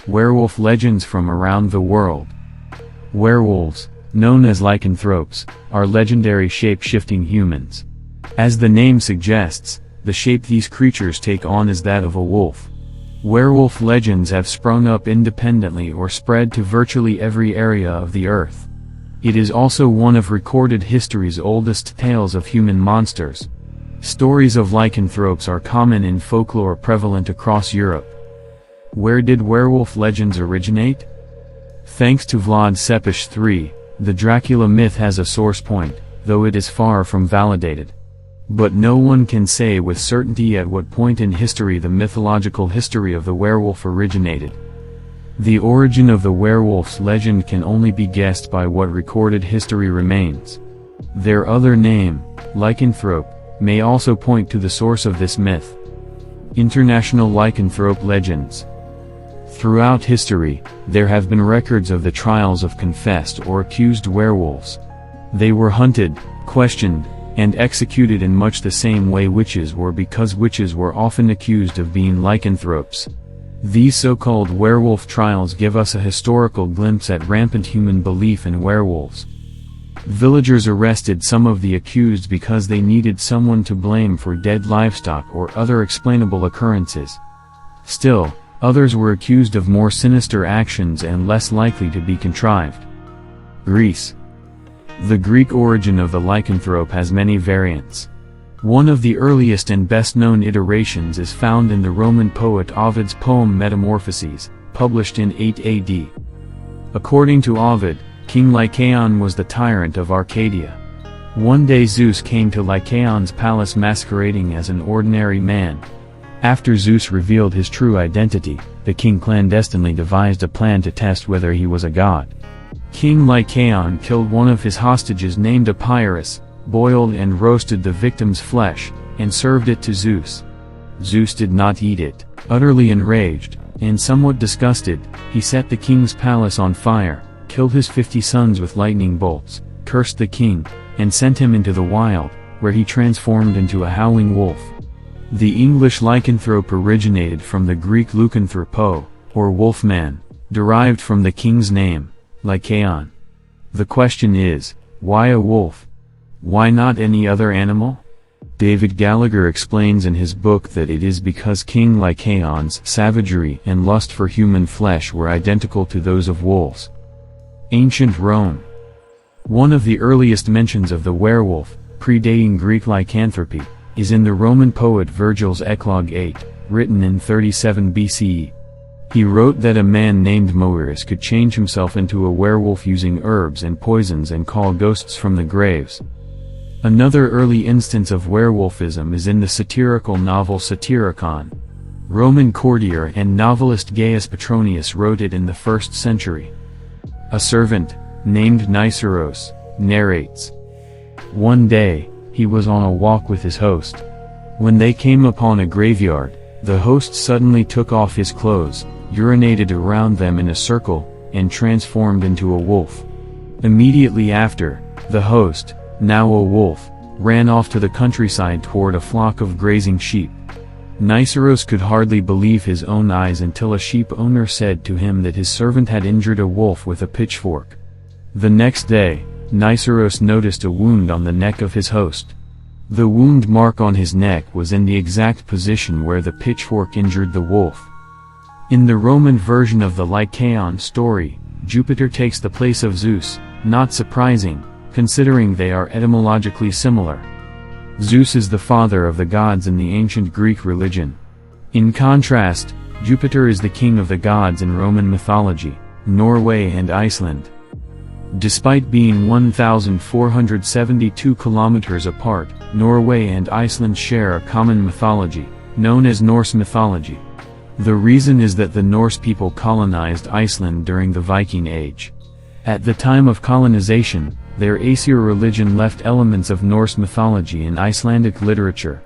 Werewolf legends from around the world. Werewolves, known as lycanthropes, are legendary shape-shifting humans. As the name suggests, the shape these creatures take on is that of a wolf. Werewolf legends have sprung up independently or spread to virtually every area of the earth. It is also one of recorded history's oldest tales of human monsters. Stories of lycanthropes are common in folklore prevalent across Europe. Where did werewolf legends originate? Thanks to Vlad Tepes III, the Dracula myth has a source point, though it is far from validated. But no one can say with certainty at what point in history the mythological history of the werewolf originated. The origin of the werewolf's legend can only be guessed by what recorded history remains. Their other name, lycanthrope, may also point to the source of this myth. International lycanthrope legends. Throughout history, there have been records of the trials of confessed or accused werewolves. They were hunted, questioned, and executed in much the same way witches were, because witches were often accused of being lycanthropes. These so-called werewolf trials give us a historical glimpse at rampant human belief in werewolves. Villagers arrested some of the accused because they needed someone to blame for dead livestock or other explainable occurrences. Still, others were accused of more sinister actions and less likely to be contrived. Greece. The Greek origin of the lycanthrope has many variants. One of the earliest and best-known iterations is found in the Roman poet Ovid's poem Metamorphoses, published in 8 AD. According to Ovid, King Lycaon was the tyrant of Arcadia. One day Zeus came to Lycaon's palace masquerading as an ordinary man. After Zeus revealed his true identity, the king clandestinely devised a plan to test whether he was a god. King Lycaon killed one of his hostages named Epirus, boiled and roasted the victim's flesh, and served it to Zeus. Zeus did not eat it. Utterly enraged, and somewhat disgusted, he set the king's palace on fire, killed his 50 sons with lightning bolts, cursed the king, and sent him into the wild, where he transformed into a howling wolf. The English lycanthrope originated from the Greek lycanthropo, or wolfman, derived from the king's name, Lycaon. The question is, why a wolf? Why not any other animal? David Gallagher explains in his book that it is because King Lycaon's savagery and lust for human flesh were identical to those of wolves. Ancient Rome. One of the earliest mentions of the werewolf, predating Greek lycanthropy, is in the Roman poet Virgil's Eclogue 8, written in 37 BCE. He wrote that a man named Moerus could change himself into a werewolf using herbs and poisons and call ghosts from the graves. Another early instance of werewolfism is in the satirical novel Satyricon. Roman courtier and novelist Gaius Petronius wrote it in the 1st century. A servant, named Niceros, narrates. One day, he was on a walk with his host. When they came upon a graveyard, the host suddenly took off his clothes, urinated around them in a circle, and transformed into a wolf. Immediately after, the host, now a wolf, ran off to the countryside toward a flock of grazing sheep. Niceros could hardly believe his own eyes until a sheep owner said to him that his servant had injured a wolf with a pitchfork. The next day, Niceros noticed a wound on the neck of his host. The wound mark on his neck was in the exact position where the pitchfork injured the wolf. In the Roman version of the Lycaon story, Jupiter takes the place of Zeus, not surprising, considering they are etymologically similar. Zeus is the father of the gods in the ancient Greek religion. In contrast, Jupiter is the king of the gods in Roman mythology, Norway and Iceland. Despite being 1,472 kilometers apart, Norway and Iceland share a common mythology, known as Norse mythology. The reason is that the Norse people colonized Iceland during the Viking Age. At the time of colonization, their Aesir religion left elements of Norse mythology in Icelandic literature.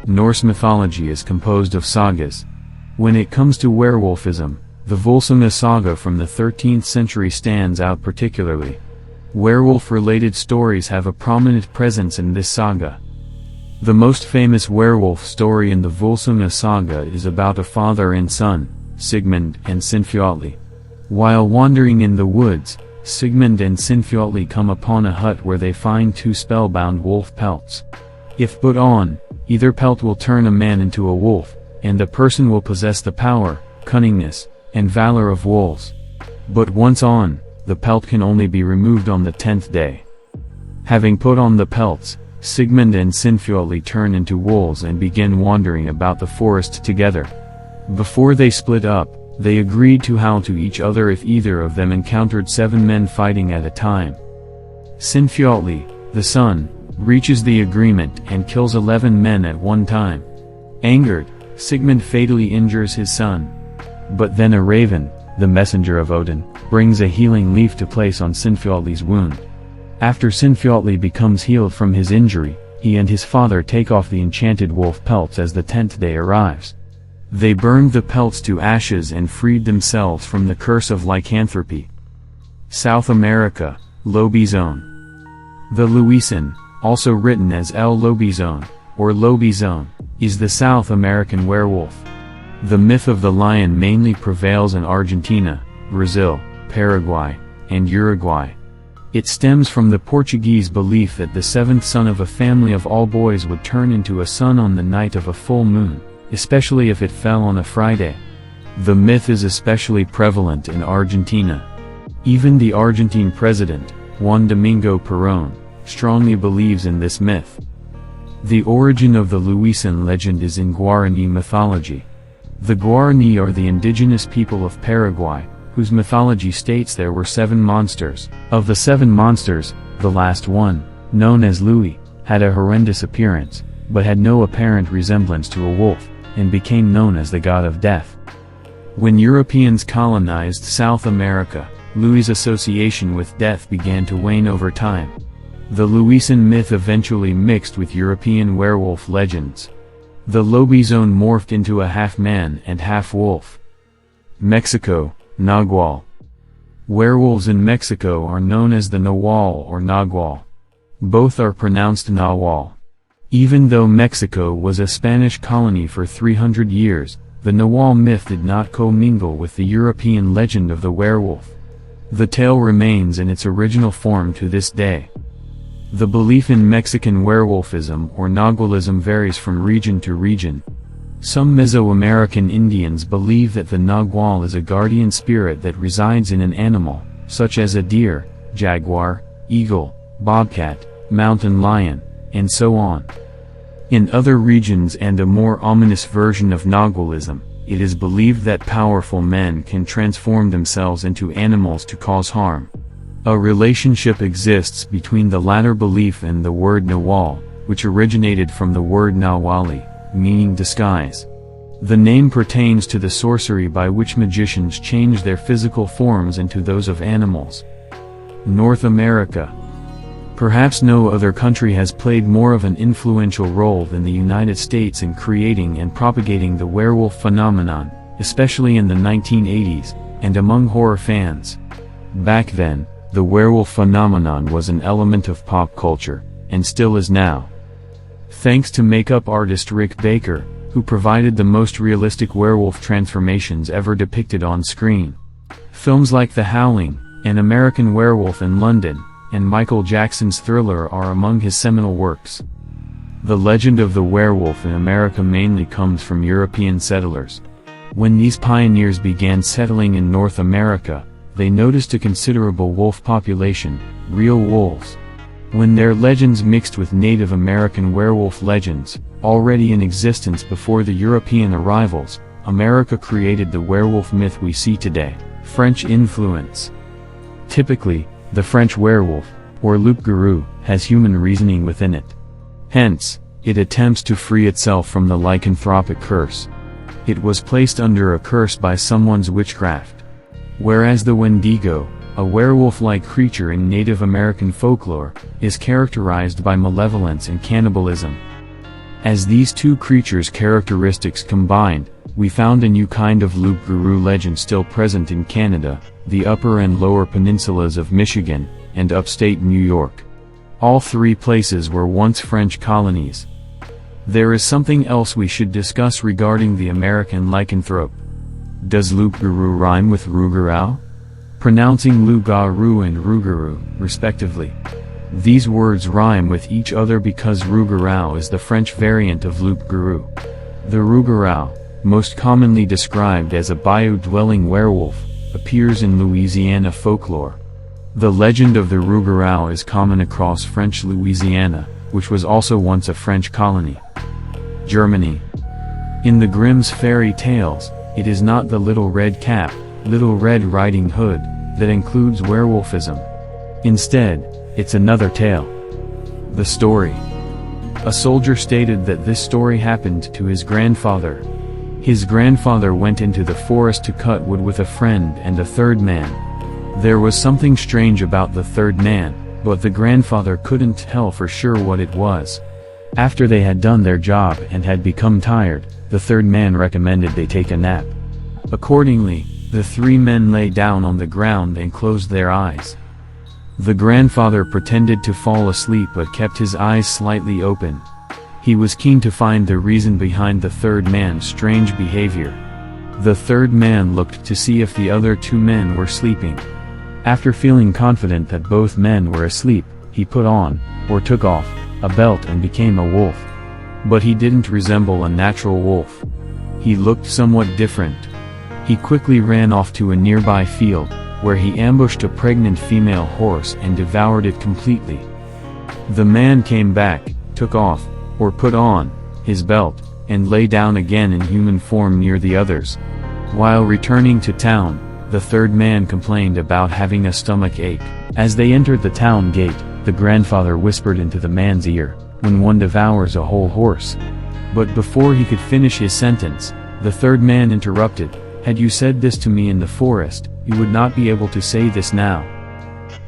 Norse mythology is composed of sagas. When it comes to werewolfism, the Volsunga saga from the 13th century stands out particularly. Werewolf-related stories have a prominent presence in this saga. The most famous werewolf story in the Volsunga saga is about a father and son, Sigmund and Sinfjotli. While wandering in the woods, Sigmund and Sinfjotli come upon a hut where they find two spellbound wolf pelts. If put on, either pelt will turn a man into a wolf, and the person will possess the power, cunningness, and valor of wolves. But once on, the pelt can only be removed on the 10th day. Having put on the pelts, Sigmund and Sinfjotli turn into wolves and begin wandering about the forest together. Before they split up, they agreed to howl to each other if either of them encountered 7 men fighting at a time. Sinfjotli, the son, reaches the agreement and kills 11 men at one time. Angered, Sigmund fatally injures his son. But then a raven, the messenger of Odin, brings a healing leaf to place on Sinfjotli's wound. After Sinfjotli becomes healed from his injury, he and his father take off the enchanted wolf pelts as the 10th day arrives. They burned the pelts to ashes and freed themselves from the curse of lycanthropy. South America, Lobezón. The Luisan, also written as El Lobezón, or Lobezón, is the South American werewolf. The myth of the lion mainly prevails in Argentina, Brazil, Paraguay, and Uruguay. It stems from the Portuguese belief that the 7th son of a family of all boys would turn into a son on the night of a full moon, especially if it fell on a Friday. The myth is especially prevalent in Argentina. Even the Argentine president, Juan Domingo Perón, strongly believes in this myth. The origin of the Luisan legend is in Guarani mythology. The Guarani are the indigenous people of Paraguay, whose mythology states there were 7 monsters. Of the 7 monsters, the last one, known as Louis, had a horrendous appearance, but had no apparent resemblance to a wolf, and became known as the god of death. When Europeans colonized South America, Louis's association with death began to wane over time. The Luisan myth eventually mixed with European werewolf legends. The Lobezón morphed into a half-man and half-wolf. Mexico, Nagual. Werewolves in Mexico are known as the Nahual or Nagual. Both are pronounced Nahual. Even though Mexico was a Spanish colony for 300 years, the Nahual myth did not commingle with the European legend of the werewolf. The tale remains in its original form to this day. The belief in Mexican werewolfism or Nagualism varies from region to region. Some Mesoamerican Indians believe that the Nagual is a guardian spirit that resides in an animal, such as a deer, jaguar, eagle, bobcat, mountain lion, and so on. In other regions and a more ominous version of Nagualism, it is believed that powerful men can transform themselves into animals to cause harm. A relationship exists between the latter belief and the word Nahual, which originated from the word Nahuali, meaning disguise. The name pertains to the sorcery by which magicians change their physical forms into those of animals. North America. Perhaps no other country has played more of an influential role than the United States in creating and propagating the werewolf phenomenon, especially in the 1980s, and among horror fans. Back then, the werewolf phenomenon was an element of pop culture, and still is now. Thanks to makeup artist Rick Baker, who provided the most realistic werewolf transformations ever depicted on screen. Films like The Howling, An American Werewolf in London, and Michael Jackson's Thriller are among his seminal works. The legend of the werewolf in America mainly comes from European settlers. When these pioneers began settling in North America, they noticed a considerable wolf population, real wolves. When their legends mixed with Native American werewolf legends, already in existence before the European arrivals, America created the werewolf myth we see today. French influence. Typically, the French werewolf, or loup-garou, has human reasoning within it. Hence, it attempts to free itself from the lycanthropic curse. It was placed under a curse by someone's witchcraft. Whereas the Wendigo, a werewolf-like creature in Native American folklore, is characterized by malevolence and cannibalism. As these two creatures' characteristics combined, we found a new kind of loup-garou legend still present in Canada, the upper and lower peninsulas of Michigan, and upstate New York. All 3 places were once French colonies. There is something else we should discuss regarding the American lycanthrope. Does loup-garou rhyme with rougarou? Pronouncing loup-garou and rougarou, respectively. These words rhyme with each other because rougarou is the French variant of loup-garou. The rougarou, most commonly described as a bayou-dwelling werewolf, appears in Louisiana folklore. The legend of the rougarou is common across French Louisiana, which was also once a French colony. Germany. In the Grimm's fairy tales, it is not the Little Red Cap, Little Red Riding Hood, that includes werewolfism. Instead, it's another tale. The story. A soldier stated that this story happened to his grandfather. His grandfather went into the forest to cut wood with a friend and a third man. There was something strange about the third man, but the grandfather couldn't tell for sure what it was. After they had done their job and had become tired, the third man recommended they take a nap. Accordingly, the three men lay down on the ground and closed their eyes. The grandfather pretended to fall asleep but kept his eyes slightly open. He was keen to find the reason behind the third man's strange behavior. The third man looked to see if the other two men were sleeping. After feeling confident that both men were asleep, he put on, or took off, a belt and became a wolf. But he didn't resemble a natural wolf. He looked somewhat different. He quickly ran off to a nearby field, where he ambushed a pregnant female horse and devoured it completely. The man came back, took off, or put on, his belt, and lay down again in human form near the others. While returning to town, the third man complained about having a stomach ache. As they entered the town gate, the grandfather whispered into the man's ear, "When one devours a whole horse." But before he could finish his sentence, the third man interrupted, "Had you said this to me in the forest, you would not be able to say this now."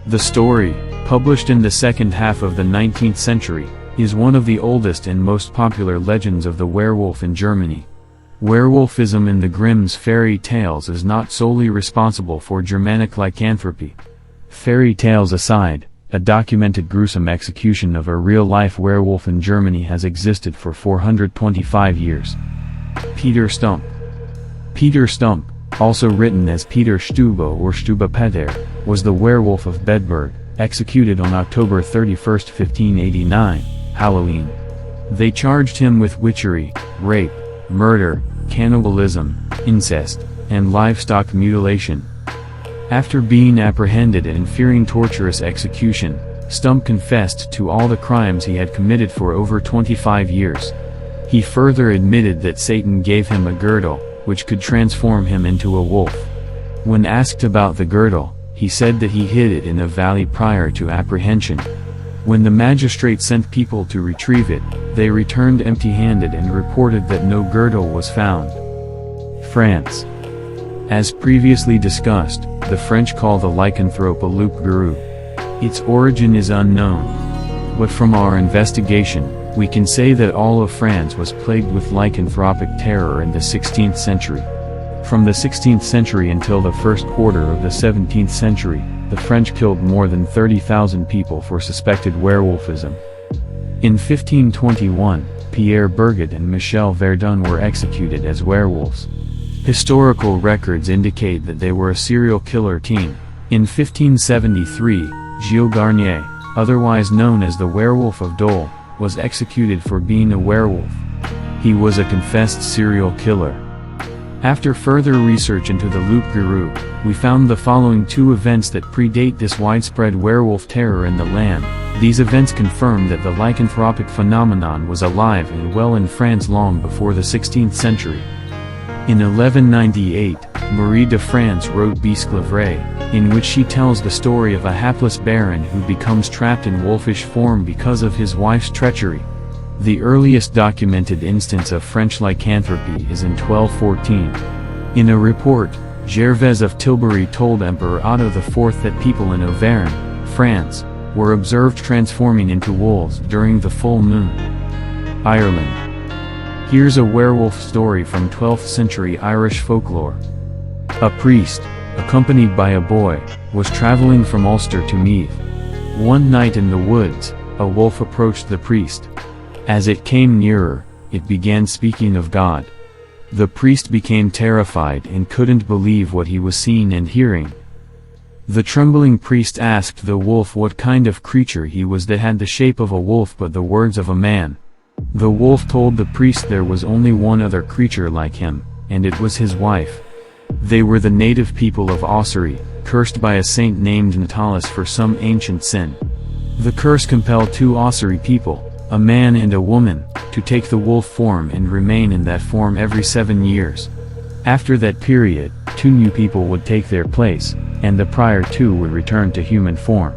The story, published in the second half of the 19th century, is one of the oldest and most popular legends of the werewolf in Germany. Werewolfism in the Grimm's fairy tales is not solely responsible for Germanic lycanthropy. Fairy tales aside, a documented gruesome execution of a real-life werewolf in Germany has existed for 425 years. Peter Stump. Peter Stump, also written as Peter Stube or Stubepeter, was the werewolf of Bedburg, executed on October 31, 1589, Halloween. They charged him with witchery, rape, murder, cannibalism, incest, and livestock mutilation. After being apprehended and fearing torturous execution, Stump confessed to all the crimes he had committed for over 25 years. He further admitted that Satan gave him a girdle, which could transform him into a wolf. When asked about the girdle, he said that he hid it in a valley prior to apprehension. When the magistrate sent people to retrieve it, they returned empty-handed and reported that no girdle was found. France. As previously discussed, the French call the lycanthrope a loup-garou. Its origin is unknown. But from our investigation, we can say that all of France was plagued with lycanthropic terror in the 16th century. From the 16th century until the first quarter of the 17th century, the French killed more than 30,000 people for suspected werewolfism. In 1521, Pierre Bergot and Michel Verdun were executed as werewolves. Historical records indicate that they were a serial killer team. In 1573, Gilles Garnier, otherwise known as the Werewolf of Dole, was executed for being a werewolf. He was a confessed serial killer. After further research into the loup-garou, we found the following two events that predate this widespread werewolf terror in the land. These events confirm that the lycanthropic phenomenon was alive and well in France long before the 16th century. In 1198, Marie de France wrote Bisclavret, in which she tells the story of a hapless baron who becomes trapped in wolfish form because of his wife's treachery. The earliest documented instance of French lycanthropy is in 1214. In a report, Gervais of Tilbury told Emperor Otto IV that people in Auvergne, France, were observed transforming into wolves during the full moon. Ireland. Here's a werewolf story from 12th century Irish folklore. A priest, accompanied by a boy, was traveling from Ulster to Meath. One night in the woods, a wolf approached the priest. As it came nearer, it began speaking of God. The priest became terrified and couldn't believe what he was seeing and hearing. The trembling priest asked the wolf what kind of creature he was that had the shape of a wolf but the words of a man. The wolf told the priest there was only one other creature like him, and it was his wife. They were the native people of Ossory, cursed by a saint named Natalis for some ancient sin. The curse compelled two Ossory people, a man and a woman, to take the wolf form and remain in that form every 7 years. After that period, 2 new people would take their place, and the prior 2 would return to human form.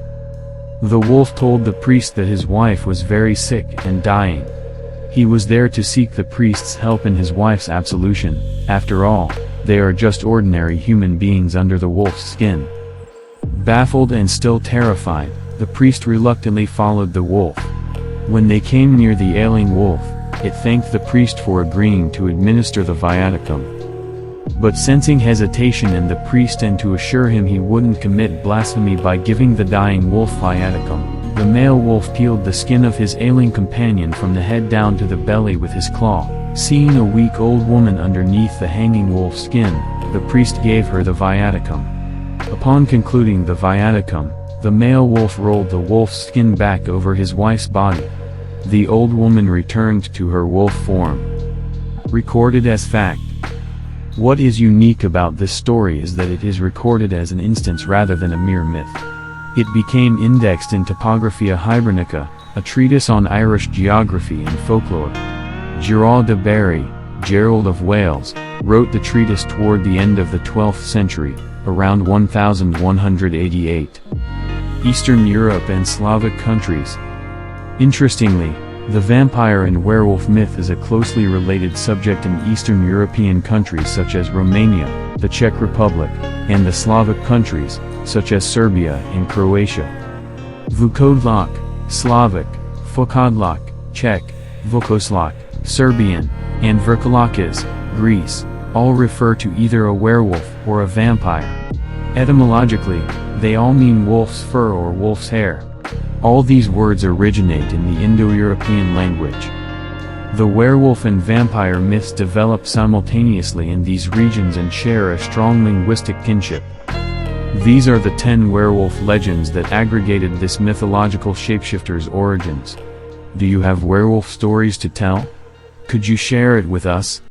The wolf told the priest that his wife was very sick and dying. He was there to seek the priest's help in his wife's absolution. After all, they are just ordinary human beings under the wolf's skin. Baffled and still terrified, the priest reluctantly followed the wolf. When they came near the ailing wolf, it thanked the priest for agreeing to administer the viaticum. But sensing hesitation in the priest and to assure him he wouldn't commit blasphemy by giving the dying wolf viaticum, the male wolf peeled the skin of his ailing companion from the head down to the belly with his claw. Seeing a weak old woman underneath the hanging wolf's skin, the priest gave her the viaticum. Upon concluding the viaticum, the male wolf rolled the wolf's skin back over his wife's body. The old woman returned to her wolf form. Recorded as fact. What is unique about this story is that it is recorded as an instance rather than a mere myth. It became indexed in Topographia Hibernica, a treatise on Irish geography and folklore. Gerald de Barry, Gerald of Wales, wrote the treatise toward the end of the 12th century, around 1188. Eastern Europe and Slavic countries. Interestingly, the vampire and werewolf myth is a closely related subject in Eastern European countries such as Romania, the Czech Republic, and the Slavic countries, such as Serbia and Croatia. Vukodlak, Slavic, Fokodlak, Czech, Vukoslak, Serbian, and Verkolakis, Greece, all refer to either a werewolf or a vampire. Etymologically, they all mean wolf's fur or wolf's hair. All these words originate in the Indo-European language. The werewolf and vampire myths develop simultaneously in these regions and share a strong linguistic kinship. These are the 10 werewolf legends that aggregated this mythological shapeshifter's origins. Do you have werewolf stories to tell? Could you share it with us?